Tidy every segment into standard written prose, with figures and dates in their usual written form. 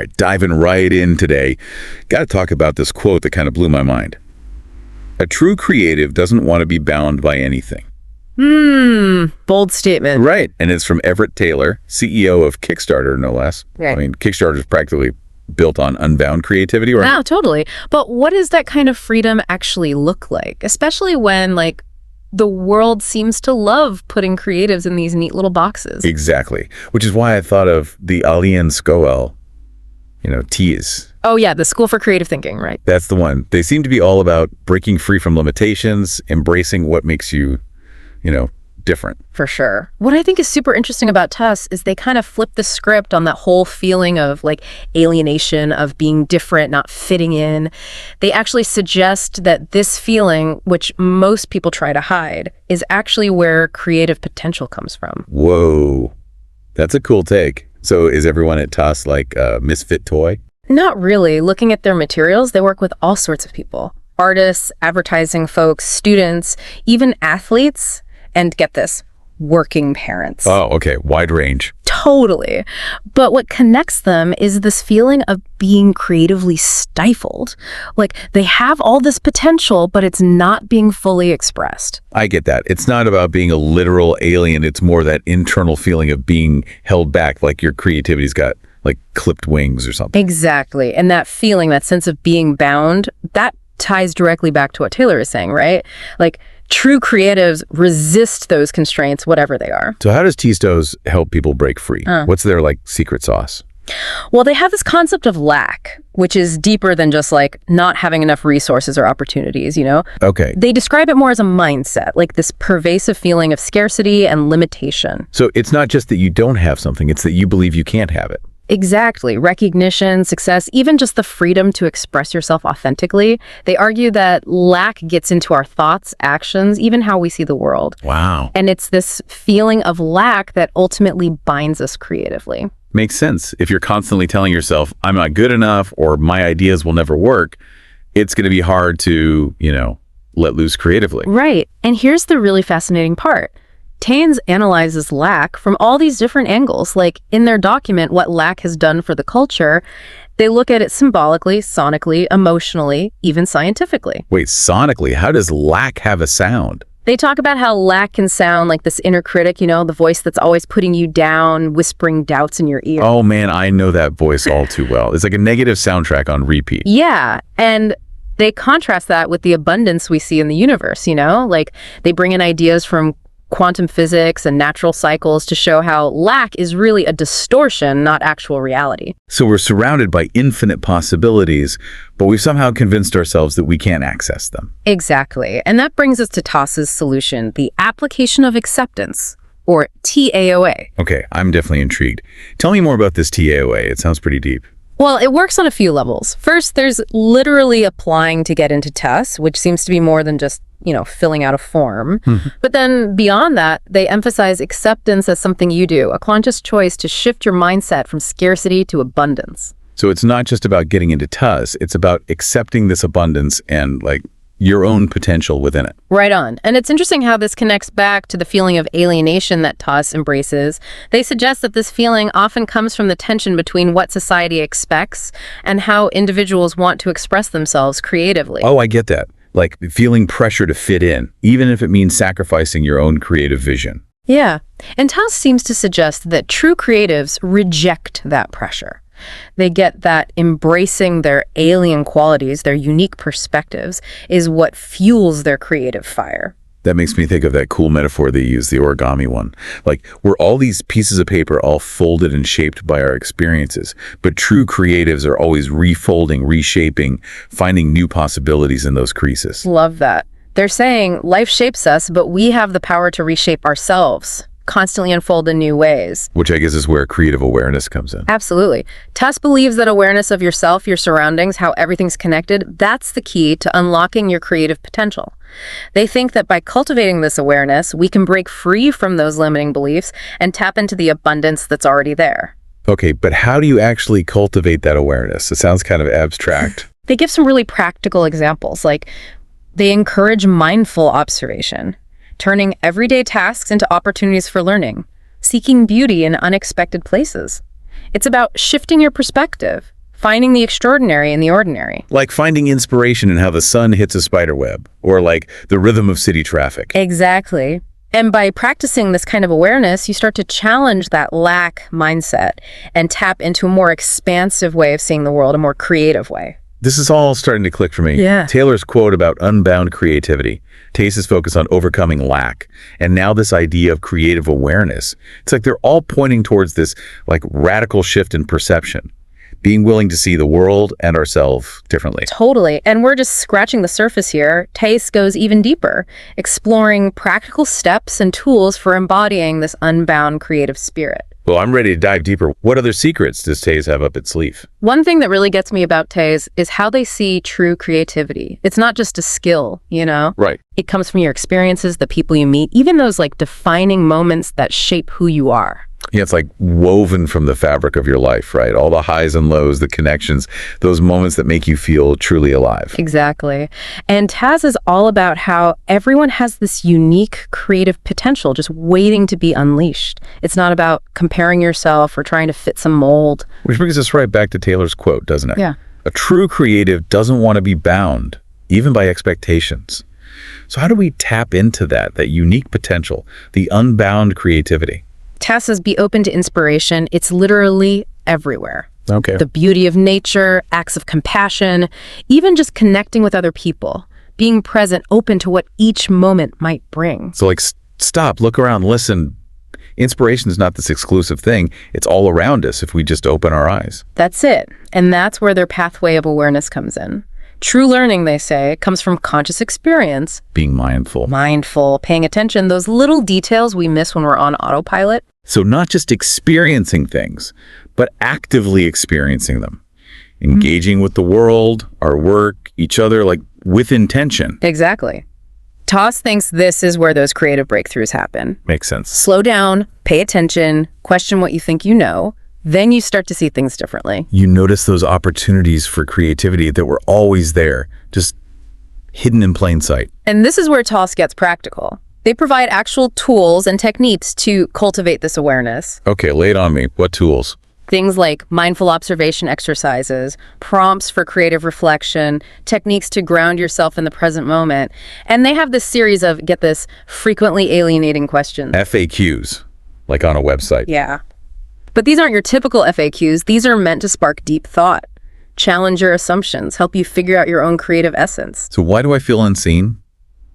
right, diving right in today. Got to talk about this quote that kind of blew my mind. A true creative doesn't want to be bound by anything. Bold statement. Right, and it's from Everette Taylor, CEO of Kickstarter, no less. Right. I mean, Kickstarter is practically built on unbound creativity, right? No, totally. But what does that kind of freedom actually look like? Especially when, like, the world seems to love putting creatives in these neat little boxes. Exactly, which is why I thought of the ALïEN SCöÖL, T's. Oh, yeah, the School for Creative Thinking, right? That's the one. They seem to be all about breaking free from limitations, embracing what makes you, different. For sure. What I think is super interesting about TUS is they kind of flip the script on that whole feeling of like alienation, of being different, not fitting in. They actually suggest that this feeling, which most people try to hide, is actually where creative potential comes from. Whoa, that's a cool take. So is everyone at TUS like a misfit toy? Not really. Looking at their materials, they work with all sorts of people. Artists, advertising folks, students, even athletes. And get this, working parents. Oh, okay. Wide range. Totally. But what connects them is this feeling of being creatively stifled. Like they have all this potential, but it's not being fully expressed. I get that. It's not about being a literal alien. It's more that internal feeling of being held back, like your creativity's got like clipped wings or something. Exactly. And that feeling, that sense of being bound, that ties directly back to what Taylor is saying, right? Like, true creatives resist those constraints, whatever they are. So how does Tistos help people break free? What's their secret sauce? Well, they have this concept of lack, which is deeper than just like not having enough resources or opportunities, Okay. They describe it more as a mindset, like this pervasive feeling of scarcity and limitation. So it's not just that you don't have something, it's that you believe you can't have it. Exactly. Recognition, success, even just the freedom to express yourself authentically. They argue that lack gets into our thoughts, actions, even how we see the world. Wow. And it's this feeling of lack that ultimately binds us creatively. Makes sense. If you're constantly telling yourself, I'm not good enough, or my ideas will never work, it's going to be hard to, let loose creatively. Right. And here's the really fascinating part. Taines analyzes lack from all these different angles. Like in their document, what lack has done for the culture, they look at it symbolically, sonically, emotionally, even scientifically. Wait, sonically, how does lack have a sound? They talk about how lack can sound like this inner critic, the voice that's always putting you down, whispering doubts in your ear. Oh man, I know that voice all too well. It's like a negative soundtrack on repeat. Yeah, and they contrast that with the abundance we see in the universe, Like they bring in ideas from quantum physics and natural cycles to show how lack is really a distortion, not actual reality. So we're surrounded by infinite possibilities, but we've somehow convinced ourselves that we can't access them. Exactly. And that brings us to TOS's solution, the application of acceptance, or TAOA. Okay, I'm definitely intrigued. Tell me more about this TAOA. It sounds pretty deep. Well, it works on a few levels. First, there's literally applying to get into TUS, which seems to be more than just filling out a form. But then beyond that, they emphasize acceptance as something you do, a conscious choice to shift your mindset from scarcity to abundance. So it's not just about getting into TUS, it's about accepting this abundance and your own potential within it. Right on. And it's interesting how this connects back to the feeling of alienation that TUS embraces. They suggest that this feeling often comes from the tension between what society expects and how individuals want to express themselves creatively. Oh, I get that. Like feeling pressure to fit in, even if it means sacrificing your own creative vision. Yeah. And TUS seems to suggest that true creatives reject that pressure. They get that embracing their alien qualities, their unique perspectives, is what fuels their creative fire. That makes me think of that cool metaphor they use, the origami one. Like, we're all these pieces of paper all folded and shaped by our experiences, but true creatives are always refolding, reshaping, finding new possibilities in those creases. Love that. They're saying life shapes us, but we have the power to reshape ourselves, constantly unfold in new ways. Which I guess is where creative awareness comes in. Absolutely. TUS believes that awareness of yourself, your surroundings, how everything's connected, that's the key to unlocking your creative potential. They think that by cultivating this awareness, we can break free from those limiting beliefs and tap into the abundance that's already there. Okay, but how do you actually cultivate that awareness? It sounds kind of abstract. They give some really practical examples, like they encourage mindful observation, turning everyday tasks into opportunities for learning, seeking beauty in unexpected places, It's about shifting your perspective, finding the extraordinary in the ordinary. Like finding inspiration in how the sun hits a spider web, or like the rhythm of city traffic. Exactly. And by practicing this kind of awareness, you start to challenge that lack mindset and tap into a more expansive way of seeing the world, a more creative way. This is all starting to click for me. Yeah. Taylor's quote about unbound creativity, Tase's focus on overcoming lack, and now this idea of creative awareness. It's like they're all pointing towards this like radical shift in perception, being willing to see the world and ourselves differently. Totally. And we're just scratching the surface here. Tase goes even deeper, exploring practical steps and tools for embodying this unbound creative spirit. Well, I'm ready to dive deeper. What other secrets does Tase have up its sleeve? One thing that really gets me about Tase is how they see true creativity. It's not just a skill, you know? Right. It comes from your experiences, the people you meet, even those like defining moments that shape who you are. Yeah, it's like woven from the fabric of your life, right? All the highs and lows, the connections, those moments that make you feel truly alive. Exactly. And Taz is all about how everyone has this unique creative potential just waiting to be unleashed. It's not about comparing yourself or trying to fit some mold. Which brings us right back to Taylor's quote, doesn't it? Yeah. A true creative doesn't want to be bound, even by expectations. So how do we tap into that unique potential, the unbound creativity? Taz says be open to inspiration. It's literally everywhere. Okay. The beauty of nature, acts of compassion, even just connecting with other people, being present, open to what each moment might bring. So like stop, look around, listen. Inspiration is not this exclusive thing. It's all around us if we just open our eyes. That's it. And that's where their pathway of awareness comes in. True learning, they say, comes from conscious experience. Being mindful. Mindful, paying attention, those little details we miss when we're on autopilot. So not just experiencing things, but actively experiencing them. Engaging with the world, our work, each other, like with intention. Exactly. Toss thinks this is where those creative breakthroughs happen. Makes sense. Slow down, pay attention, question what you think you know. Then you start to see things differently. You notice those opportunities for creativity that were always there, just hidden in plain sight. And this is where Toss gets practical. They provide actual tools and techniques to cultivate this awareness. Okay, lay it on me. What tools? Things like mindful observation exercises, prompts for creative reflection, techniques to ground yourself in the present moment. And they have this series of, get this, frequently alienating questions. FAQs, like on a website. Yeah. But these aren't your typical FAQs. These are meant to spark deep thought, challenge your assumptions, help you figure out your own creative essence. So why do I feel unseen?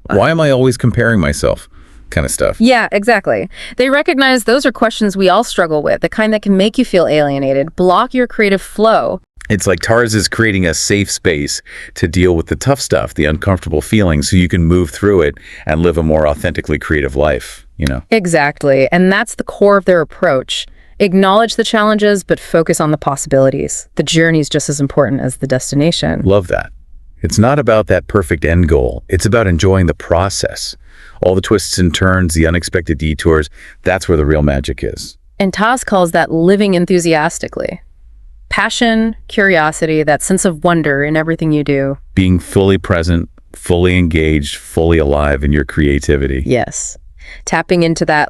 Why am I always comparing myself? Kind of stuff. Yeah, exactly. They recognize those are questions we all struggle with, the kind that can make you feel alienated, block your creative flow. It's like Tars is creating a safe space to deal with the tough stuff, the uncomfortable feelings, so you can move through it and live a more authentically creative life, you know? Exactly. And that's the core of their approach. Acknowledge the challenges, but focus on the possibilities. The journey is just as important as the destination. Love that. It's not about that perfect end goal. It's about enjoying the process. All the twists and turns, the unexpected detours, that's where the real magic is. And Taz calls that living enthusiastically. Passion, curiosity, that sense of wonder in everything you do. Being fully present, fully engaged, fully alive in your creativity. Yes. Tapping into that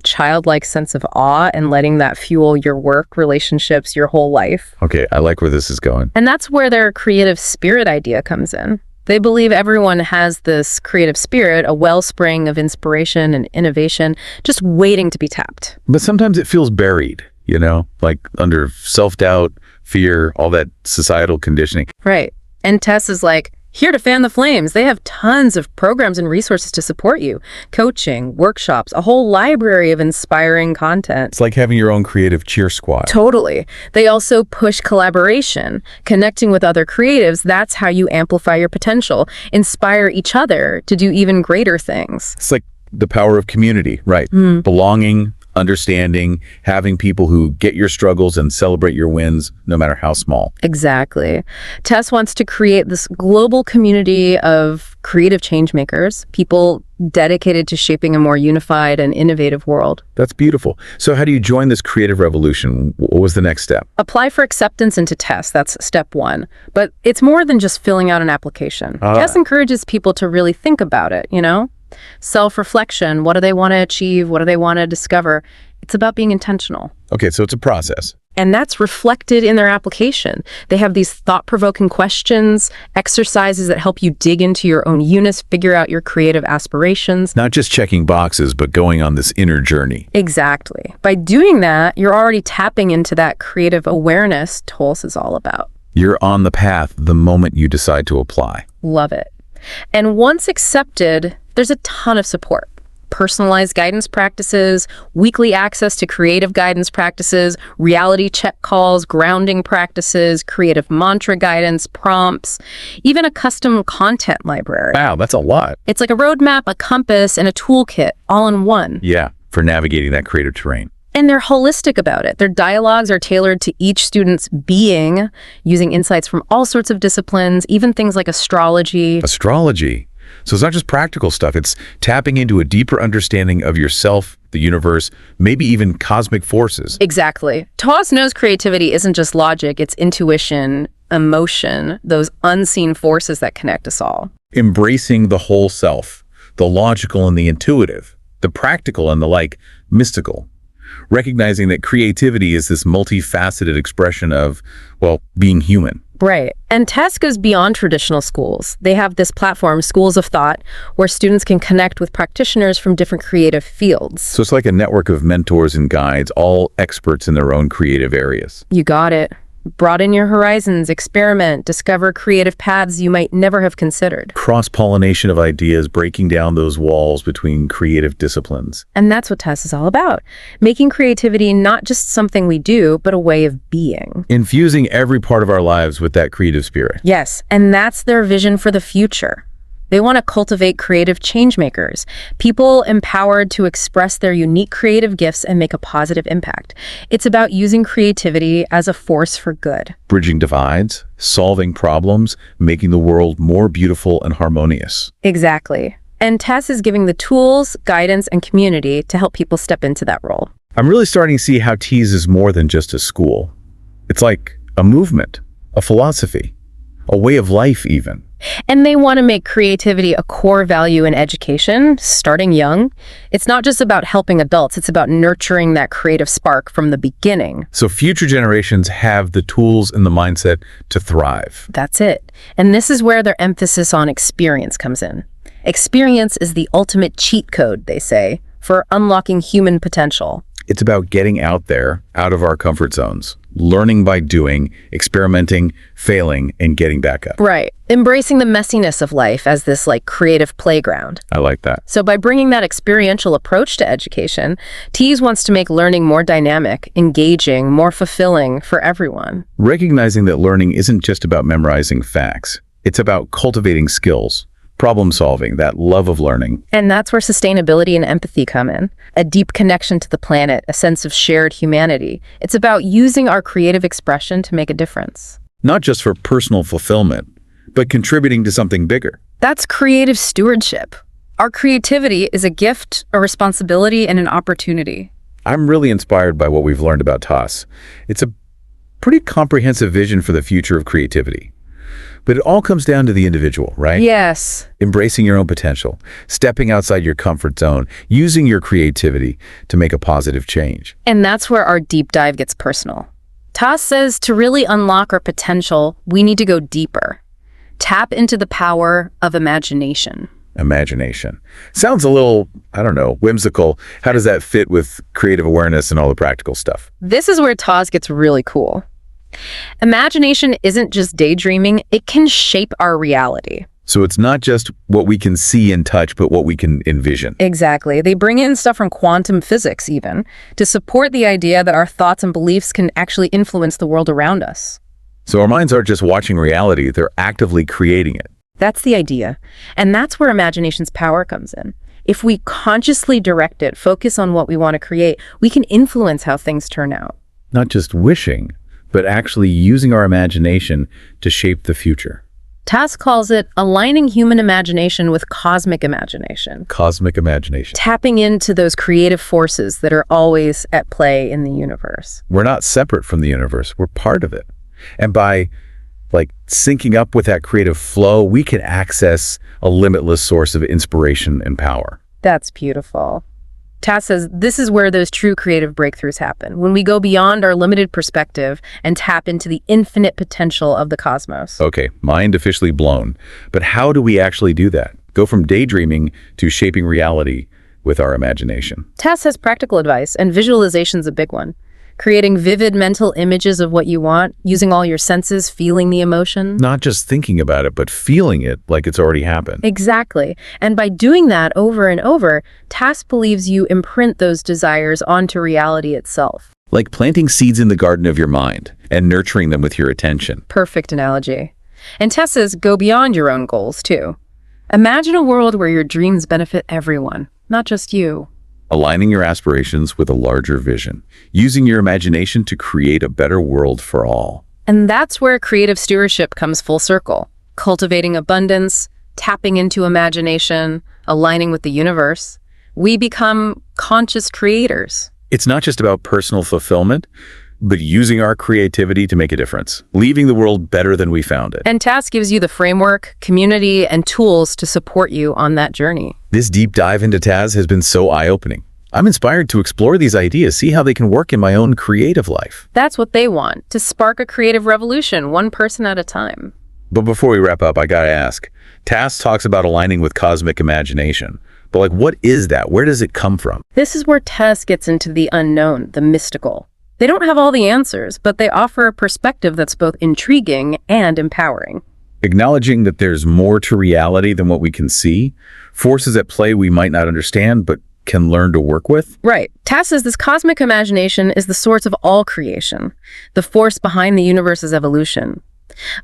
childlike sense of awe and letting that fuel your work, relationships, your whole life. Okay, I like where this is going. And that's where their creative spirit idea comes in. They believe everyone has this creative spirit, a wellspring of inspiration and innovation, just waiting to be tapped. But sometimes it feels buried, you know, like under self-doubt, fear, all that societal conditioning. Right. And Tess is like, here to fan the flames. They have tons of programs and resources to support you. Coaching, workshops, a whole library of inspiring content. It's like having your own creative cheer squad. Totally. They also push collaboration, connecting with other creatives. That's how you amplify your potential, inspire each other to do even greater things. It's like the power of community, right? Belonging, understanding, having people who get your struggles and celebrate your wins, no matter how small. Exactly. Tess wants to create this global community of creative change makers, people dedicated to shaping a more unified and innovative world. That's beautiful. So how do you join this creative revolution? What was the next step? Apply for acceptance into Tess. That's step one. But it's more than just filling out an application. Tess encourages people to really think about it, you know? Self-reflection, what do they want to achieve? What do they want to discover? It's about being intentional. Okay, so it's a process. And that's reflected in their application. They have these thought-provoking questions, exercises that help you dig into your own units, figure out your creative aspirations. Not just checking boxes, but going on this inner journey. Exactly. By doing that, you're already tapping into that creative awareness TOS is all about. You're on the path the moment you decide to apply. Love it. And once accepted, there's a ton of support. Personalized guidance practices, weekly access to creative guidance practices, reality check calls, grounding practices, creative mantra guidance, prompts, even a custom content library. Wow, that's a lot. It's like a roadmap, a compass, and a toolkit all in one. Yeah, for navigating that creative terrain. And they're holistic about it. Their dialogues are tailored to each student's being, using insights from all sorts of disciplines, even things like astrology. Astrology. So it's not just practical stuff, it's tapping into a deeper understanding of yourself, the universe, maybe even cosmic forces. Exactly. TOS knows creativity isn't just logic, it's intuition, emotion, those unseen forces that connect us all. Embracing the whole self, the logical and the intuitive, the practical and the mystical. Recognizing that creativity is this multifaceted expression of, well, being human. Right. And TESS goes beyond traditional schools. They have this platform, Schools of Thought, where students can connect with practitioners from different creative fields. So it's like a network of mentors and guides, all experts in their own creative areas. You got it. Broaden your horizons, experiment, discover creative paths you might never have considered. Cross-pollination of ideas, breaking down those walls between creative disciplines. And that's what TESS is all about. Making creativity not just something we do, but a way of being. Infusing every part of our lives with that creative spirit. Yes, and that's their vision for the future. They want to cultivate creative changemakers, people empowered to express their unique creative gifts and make a positive impact. It's about using creativity as a force for good. Bridging divides, solving problems, making the world more beautiful and harmonious. Exactly. And TESS is giving the tools, guidance, and community to help people step into that role. I'm really starting to see how TEAS is more than just a school. It's like a movement, a philosophy, a way of life even. And they want to make creativity a core value in education, starting young. It's not just about helping adults, it's about nurturing that creative spark from the beginning. So future generations have the tools and the mindset to thrive. That's it. And this is where their emphasis on experience comes in. Experience is the ultimate cheat code, they say, for unlocking human potential. It's about getting out there, out of our comfort zones, learning by doing, experimenting, failing, and getting back up. Right. Embracing the messiness of life as this creative playground. I like that. So by bringing that experiential approach to education, TEAS wants to make learning more dynamic, engaging, more fulfilling for everyone. Recognizing that learning isn't just about memorizing facts. It's about cultivating skills, problem solving, that love of learning. And that's where sustainability and empathy come in. A deep connection to the planet, a sense of shared humanity. It's about using our creative expression to make a difference. Not just for personal fulfillment, but contributing to something bigger. That's creative stewardship. Our creativity is a gift, a responsibility, and an opportunity. I'm really inspired by what we've learned about TOS. It's a pretty comprehensive vision for the future of creativity. But it all comes down to the individual, right? Yes. Embracing your own potential, stepping outside your comfort zone, using your creativity to make a positive change. And that's where our deep dive gets personal. TOS says to really unlock our potential, we need to go deeper. Tap into the power of imagination. Imagination. Sounds a little, whimsical. How does that fit with creative awareness and all the practical stuff? This is where TOS gets really cool. Imagination isn't just daydreaming, it can shape our reality. So it's not just what we can see and touch, but what we can envision. Exactly. They bring in stuff from quantum physics even, to support the idea that our thoughts and beliefs can actually influence the world around us. So our minds aren't just watching reality, they're actively creating it. That's the idea. And that's where imagination's power comes in. If we consciously direct it, focus on what we want to create, we can influence how things turn out. Not just wishing, but actually using our imagination to shape the future. TOS calls it aligning human imagination with cosmic imagination. Cosmic imagination. Tapping into those creative forces that are always at play in the universe. We're not separate from the universe, we're part of it. And by syncing up with that creative flow, we can access a limitless source of inspiration and power. That's beautiful. Tas says this is where those true creative breakthroughs happen, when we go beyond our limited perspective and tap into the infinite potential of the cosmos. Okay, mind officially blown. But how do we actually do that? Go from daydreaming to shaping reality with our imagination. Tas has practical advice, and visualization's a big one. Creating vivid mental images of what you want, using all your senses, feeling the emotion. Not just thinking about it, but feeling it like it's already happened. Exactly. And by doing that over and over, Tas believes you imprint those desires onto reality itself. Like planting seeds in the garden of your mind and nurturing them with your attention. Perfect analogy. And Tas says go beyond your own goals, too. Imagine a world where your dreams benefit everyone, not just you. Aligning your aspirations with a larger vision, using your imagination to create a better world for all. And that's where creative stewardship comes full circle. Cultivating abundance, tapping into imagination, aligning with the universe. We become conscious creators. It's not just about personal fulfillment, but using our creativity to make a difference, leaving the world better than we found it. And Tas gives you the framework, community, and tools to support you on that journey. This deep dive into Tas has been so eye-opening. I'm inspired to explore these ideas, see how they can work in my own creative life. That's what they want, to spark a creative revolution, one person at a time. But before we wrap up, I gotta ask, Tas talks about aligning with cosmic imagination. But what is that? Where does it come from? This is where Tas gets into the unknown, the mystical. They don't have all the answers, but they offer a perspective that's both intriguing and empowering. Acknowledging that there's more to reality than what we can see, forces at play we might not understand, but can learn to work with. Right. Tas says this cosmic imagination is the source of all creation, the force behind the universe's evolution.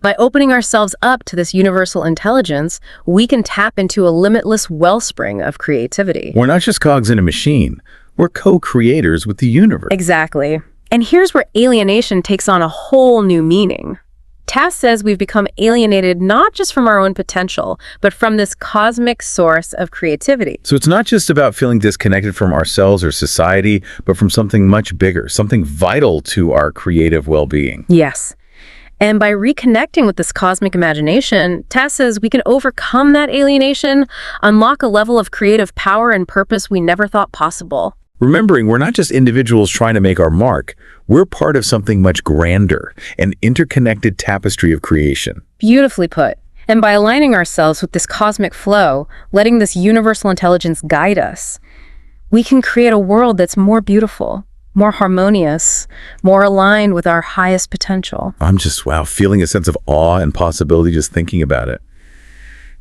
By opening ourselves up to this universal intelligence, we can tap into a limitless wellspring of creativity. We're not just cogs in a machine. We're co-creators with the universe. Exactly. And here's where alienation takes on a whole new meaning. Tas says we've become alienated not just from our own potential, but from this cosmic source of creativity. So it's not just about feeling disconnected from ourselves or society, but from something much bigger, something vital to our creative well-being. Yes. And by reconnecting with this cosmic imagination, Tas says we can overcome that alienation, unlock a level of creative power and purpose we never thought possible. Remembering we're not just individuals trying to make our mark, we're part of something much grander, an interconnected tapestry of creation. Beautifully put. And by aligning ourselves with this cosmic flow, letting this universal intelligence guide us, we can create a world that's more beautiful, more harmonious, more aligned with our highest potential. I'm just, feeling a sense of awe and possibility just thinking about it.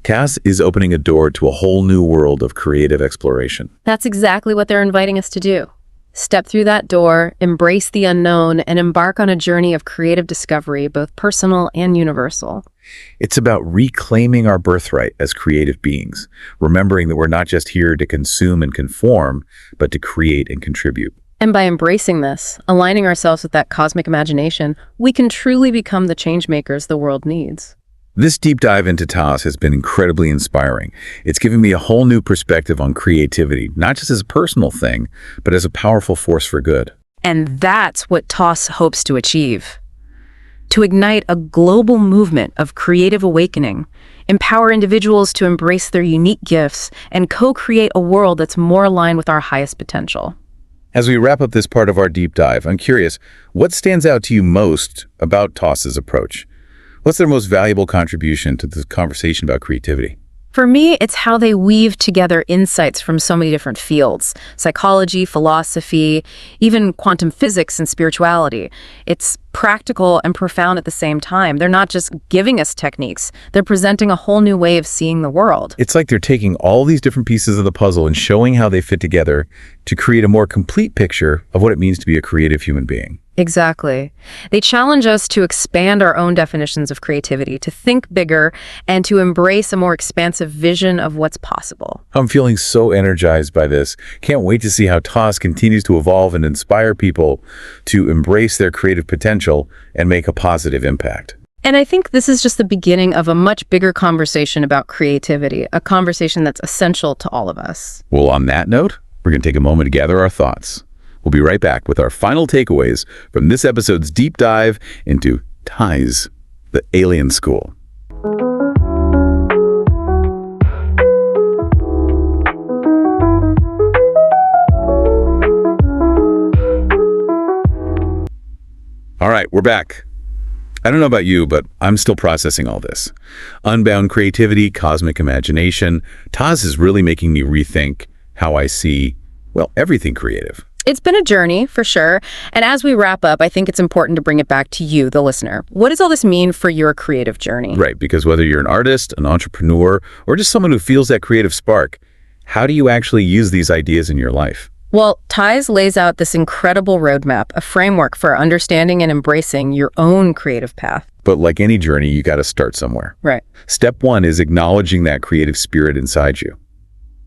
Tas is opening a door to a whole new world of creative exploration. That's exactly what they're inviting us to do. Step through that door, embrace the unknown, and embark on a journey of creative discovery, both personal and universal. It's about reclaiming our birthright as creative beings, remembering that we're not just here to consume and conform, but to create and contribute. And by embracing this, aligning ourselves with that cosmic imagination, we can truly become the change makers the world needs. This deep dive into Tas has been incredibly inspiring. It's given me a whole new perspective on creativity, not just as a personal thing, but as a powerful force for good. And that's what Tas hopes to achieve. To ignite a global movement of creative awakening, empower individuals to embrace their unique gifts, and co-create a world that's more aligned with our highest potential. As we wrap up this part of our deep dive, I'm curious, what stands out to you most about TAS's approach? What's their most valuable contribution to the conversation about creativity? For me, it's how they weave together insights from so many different fields: psychology, philosophy, even quantum physics and spirituality. It's practical and profound at the same time. They're not just giving us techniques, they're presenting a whole new way of seeing the world. It's like they're taking all these different pieces of the puzzle and showing how they fit together to create a more complete picture of what it means to be a creative human being. Exactly. They challenge us to expand our own definitions of creativity, to think bigger, and to embrace a more expansive vision of what's possible. I'm feeling so energized by this. Can't wait to see how TAS continues to evolve and inspire people to embrace their creative potential and make a positive impact. And I think this is just the beginning of a much bigger conversation about creativity, a conversation that's essential to all of us. Well, on that note, we're going to take a moment to gather our thoughts. We'll be right back with our final takeaways from this episode's deep dive into TAS, the ALïEN SCöÖL. All right, we're back. I don't know about you, but I'm still processing all this. Unbound creativity, cosmic imagination. Taz is really making me rethink how I see, well, everything creative. It's been a journey, for sure. And as we wrap up, I think it's important to bring it back to you, the listener. What does all this mean for your creative journey? Right, because whether you're an artist, an entrepreneur, or just someone who feels that creative spark, how do you actually use these ideas in your life? Well, Taz lays out this incredible roadmap, a framework for understanding and embracing your own creative path. But like any journey, you got to start somewhere. Right. Step one is acknowledging that creative spirit inside you,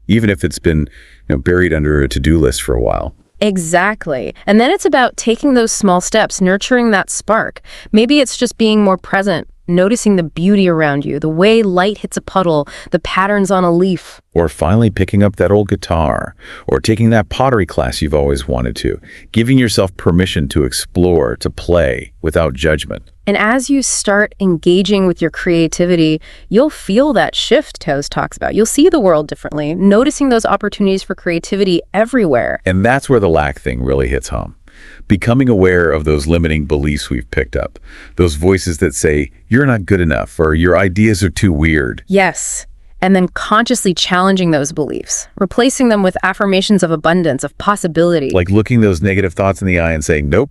even if it's been buried under a to-do list for a while. Exactly. And then it's about taking those small steps, nurturing that spark. Maybe it's just being more present, noticing the beauty around you, the way light hits a puddle, the patterns on a leaf. Or finally picking up that old guitar, or taking that pottery class you've always wanted to, giving yourself permission to explore, to play without judgment. And as you start engaging with your creativity, you'll feel that shift Taz talks about. You'll see the world differently, noticing those opportunities for creativity everywhere. And that's where the lack thing really hits home. Becoming aware of those limiting beliefs we've picked up, those voices that say, you're not good enough, or your ideas are too weird. Yes. And then consciously challenging those beliefs, replacing them with affirmations of abundance, of possibility. Like looking those negative thoughts in the eye and saying, nope,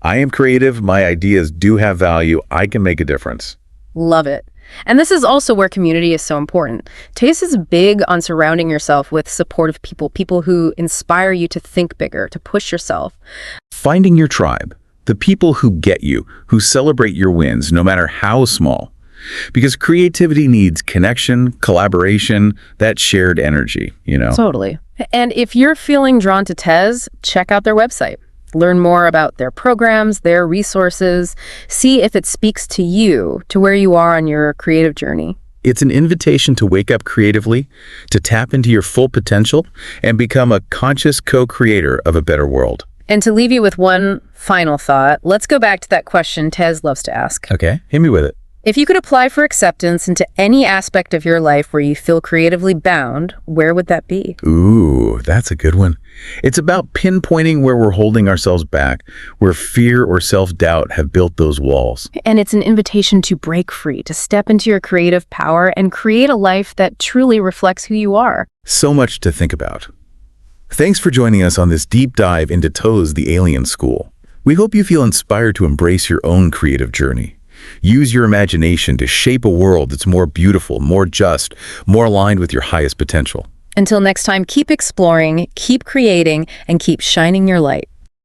I am creative, my ideas do have value, I can make a difference. Love it. And this is also where community is so important. Taz is big on surrounding yourself with supportive people, people who inspire you to think bigger, to push yourself. Finding your tribe, the people who get you, who celebrate your wins, no matter how small. Because creativity needs connection, collaboration, that shared energy, Totally. And if you're feeling drawn to Taz, check out their website. Learn more about their programs, their resources. See if it speaks to you, to where you are on your creative journey. It's an invitation to wake up creatively, to tap into your full potential, and become a conscious co-creator of a better world. And to leave you with one final thought, let's go back to that question Taz loves to ask. Okay, hit me with it. If you could apply for acceptance into any aspect of your life where you feel creatively bound, where would that be? Ooh, that's a good one. It's about pinpointing where we're holding ourselves back, where fear or self-doubt have built those walls. And it's an invitation to break free, to step into your creative power and create a life that truly reflects who you are. So much to think about. Thanks for joining us on this deep dive into TOE's The ALïEN SCöØL. We hope you feel inspired to embrace your own creative journey. Use your imagination to shape a world that's more beautiful, more just, more aligned with your highest potential. Until next time, keep exploring, keep creating, and keep shining your light.